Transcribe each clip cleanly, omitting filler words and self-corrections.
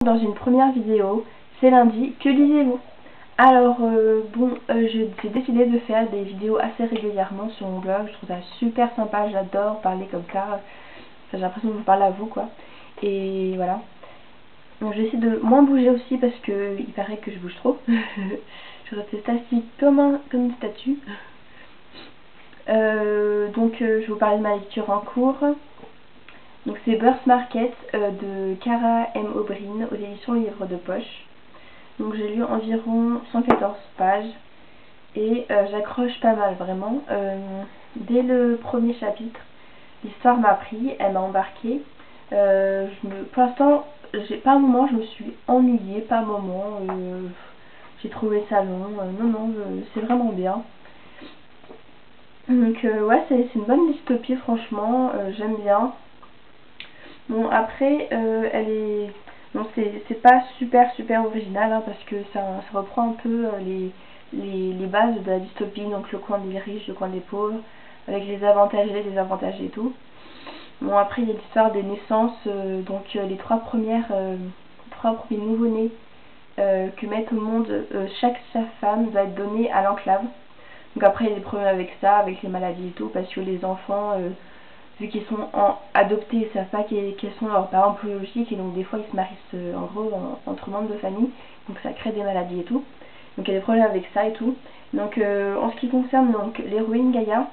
Dans une première vidéo, c'est lundi, que lisez-vous? Alors j'ai décidé de faire des vidéos assez régulièrement sur mon blog. Je trouve ça super sympa, j'adore parler comme ça. Enfin, j'ai l'impression de vous parler à vous quoi. Et voilà. Donc je vais essayer de moins bouger aussi parce que il paraît que je bouge trop. Je reste assis comme une statue. Je vais vous parler de ma lecture en cours. Donc c'est Birth Market de Kara M. O'Brien aux éditions Livre de Poche. Donc j'ai lu environ 114 pages et j'accroche pas mal vraiment. Dès le premier chapitre, l'histoire m'a pris, elle m'a embarqué. Pour l'instant, pas un moment je me suis ennuyée, pas un moment j'ai trouvé ça long. Non, c'est vraiment bien. Donc ouais, c'est une bonne dystopie franchement, j'aime bien. Bon après elle est bon, c'est pas super original hein, parce que ça reprend un peu les bases de la dystopie, donc le coin des riches, le coin des pauvres, avec les avantagés, les désavantagés et tout. Bon après il y a l'histoire des naissances, les trois premiers nouveau-nés que mettent au monde chaque femme doit être donnée à l'enclave. Donc après il y a des problèmes avec ça, avec les maladies et tout, parce que les enfants vu qu'ils sont adoptés, ils ne savent pas quels sont leurs parents biologiques et donc des fois ils se marient en gros entre membres de famille, donc ça crée des maladies et tout. Donc il y a des problèmes avec ça et tout. Donc en ce qui concerne l'héroïne Gaïa,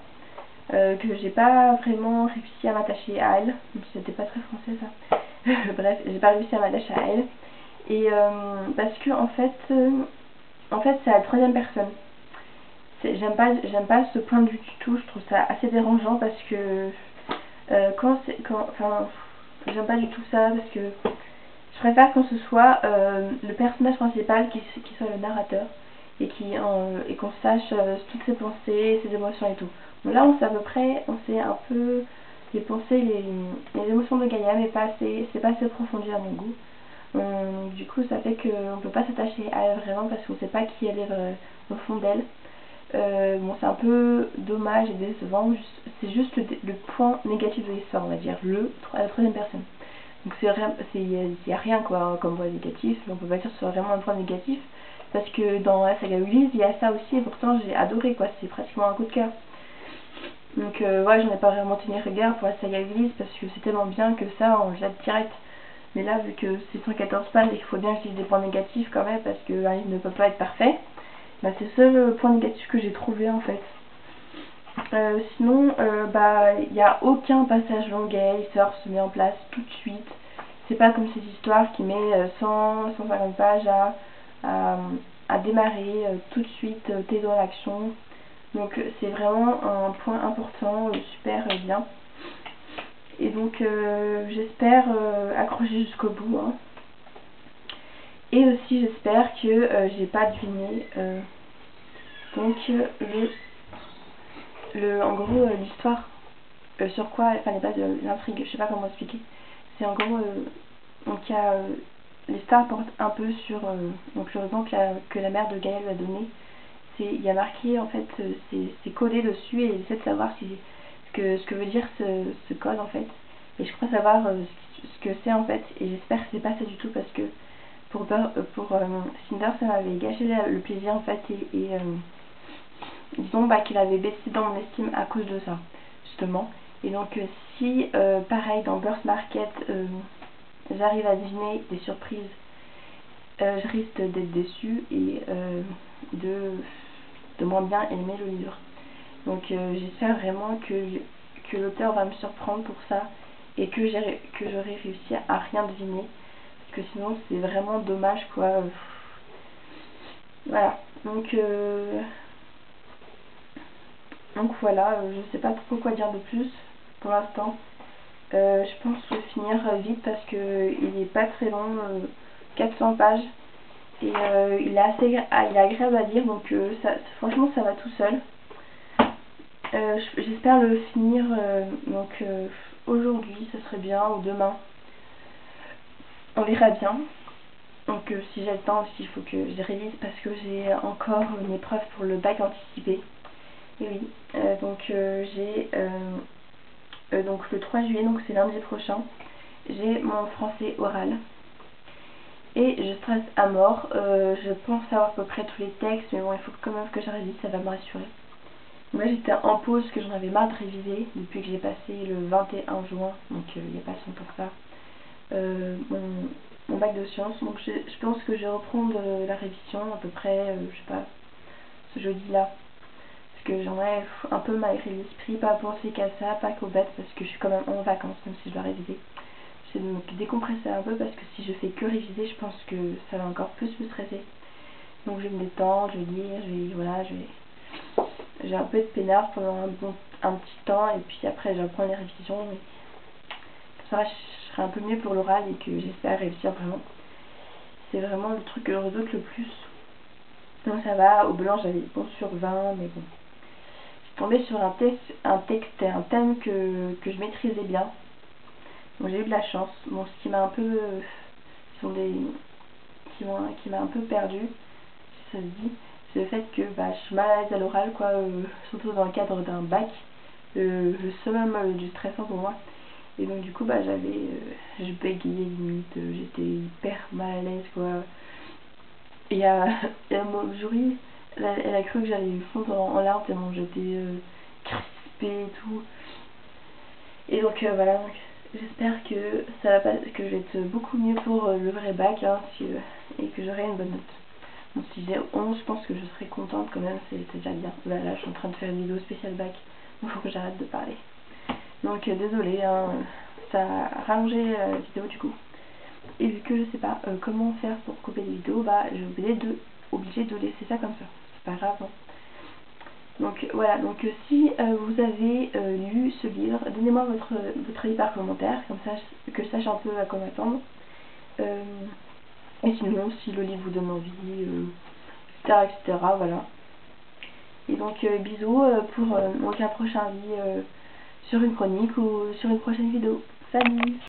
que j'ai pas vraiment réussi à m'attacher à elle, c'était pas très français ça. Bref, j'ai pas réussi à m'attacher à elle. Et parce que en fait c'est à la troisième personne. J'aime pas ce point de vue du tout, je trouve ça assez dérangeant parce que j'aime pas du tout ça parce que je préfère quand ce soit le personnage principal qui soit le narrateur et qu'on sache toutes ses pensées, ses émotions et tout. Bon, là on sait à peu près, on sait un peu les pensées, les émotions de Gaïa, mais c'est pas assez approfondi à mon goût. Du coup ça fait qu'on peut pas s'attacher à elle vraiment parce qu'on sait pas qui elle est au fond d'elle. Bon c'est un peu dommage et décevant, c'est juste le point négatif de l'histoire, on va dire, la troisième personne. Donc il n'y a rien quoi comme point négatif, on peut pas dire que c'est vraiment un point négatif, parce que dans la saga Ulysse il y a ça aussi et pourtant j'ai adoré quoi, c'est pratiquement un coup de cœur. Donc ouais, j'en ai pas vraiment tenu rigueur pour la saga Ulysse parce que c'est tellement bien que ça on jette direct. Mais là vu que c'est 114 pages et qu'il faut bien que je dise des points négatifs quand même parce que livre ne peut pas être parfait, bah, c'est le seul point négatif que j'ai trouvé en fait. Sinon, il n'y a aucun passage longuet, l'histoire se met en place tout de suite. C'est pas comme cette histoire qui met 150 pages à démarrer tout de suite, t'es dans l'action. Donc c'est vraiment un point important, super bien. Et donc j'espère accrocher jusqu'au bout. Hein. Et aussi j'espère que j'ai pas deviné en gros l'histoire sur quoi, enfin les bases de l'intrigue, je sais pas comment expliquer. C'est en gros donc il y a l'histoire porte un peu sur donc le ruban que la mère de Gaël lui a donné. Il y a marqué en fait c'est collé dessus et il essaie de savoir ce que veut dire ce code en fait. Et je crois savoir ce que c'est en fait et j'espère que c'est pas ça du tout parce que pour Cinder ça m'avait gâché le plaisir en fait et disons qu'il avait baissé dans mon estime à cause de ça justement. Et donc si pareil dans Birth Market j'arrive à deviner des surprises, je risque d'être déçue et de moins bien aimer le livre. Donc j'espère vraiment que l'auteur va me surprendre pour ça et que j'aurai réussi à rien deviner parce que sinon c'est vraiment dommage quoi. Voilà, donc voilà, je sais pas trop quoi dire de plus pour l'instant. Je pense que je vais finir vite parce que il est pas très long, 400 pages et il est agréable à lire donc franchement ça va tout seul. J'espère le finir aujourd'hui, ça serait bien, ou demain. On verra bien. Donc si j'ai le temps aussi, il faut que je révise parce que j'ai encore une épreuve pour le bac anticipé. Et oui, j'ai donc le 3 juillet, donc c'est lundi prochain, j'ai mon français oral. et je stresse à mort. Je pense savoir à peu près tous les textes, mais bon, il faut quand même que je révise, ça va me rassurer. Moi j'étais en pause parce que j'en avais marre de réviser depuis que j'ai passé le 21 juin, donc il n'y a pas si longtemps que ça, mon bac de sciences. Donc je pense que je vais reprendre la révision à peu près, je sais pas, ce jeudi là. Parce que j'aimerais un peu m'aérer l'esprit, pas penser qu'à ça, pas qu'aux bêtes, parce que je suis quand même en vacances, même si je dois réviser. J'essaie de me décompresser un peu, parce que si je fais que réviser, je pense que ça va encore plus me stresser. Donc je vais me détendre, je vais lire, j'ai un peu de peinard pendant un petit temps, et puis après je reprends les révisions. Et ça va, je serai un peu mieux pour l'oral et que j'espère réussir vraiment. C'est vraiment le truc que je redoute le plus. Donc ça va, au blanc j'avais 11 sur 20, mais bon. Tombée sur un texte et un thème que je maîtrisais bien. Donc j'ai eu de la chance. Bon, ce qui m'a un peu, qui m'a un peu perdu, si ça se dit, c'est le fait que bah, je suis mal à l'aise à l'oral, quoi, surtout dans le cadre d'un bac. Le summum du stressant pour moi. Et donc du coup bah je bégayais limite, j'étais hyper mal à l'aise, quoi. Et mon jury, elle a cru que j'allais fondre en larmes tellement j'étais crispée et tout. Et donc voilà, donc, j'espère que ça va pas, que je vais être beaucoup mieux pour le vrai bac, hein, et que j'aurai une bonne note. Bon, si j'ai 11, je pense que je serai contente quand même, c'est déjà bien. Là, je suis en train de faire une vidéo spéciale bac, donc il faut que j'arrête de parler. Donc désolée, hein, ça a rallongé la vidéo du coup. Et vu que je sais pas comment faire pour couper les vidéos, bah j'ai obligé de laisser ça comme ça. C'est pas grave, hein. Donc voilà, donc si vous avez lu ce livre, donnez-moi votre avis par commentaire, comme ça que je sache un peu à quoi m'attendre. Et sinon, si le livre vous donne envie, etc., etc., voilà. Et donc bisous pour donc un prochain avis sur une chronique ou sur une prochaine vidéo. Salut!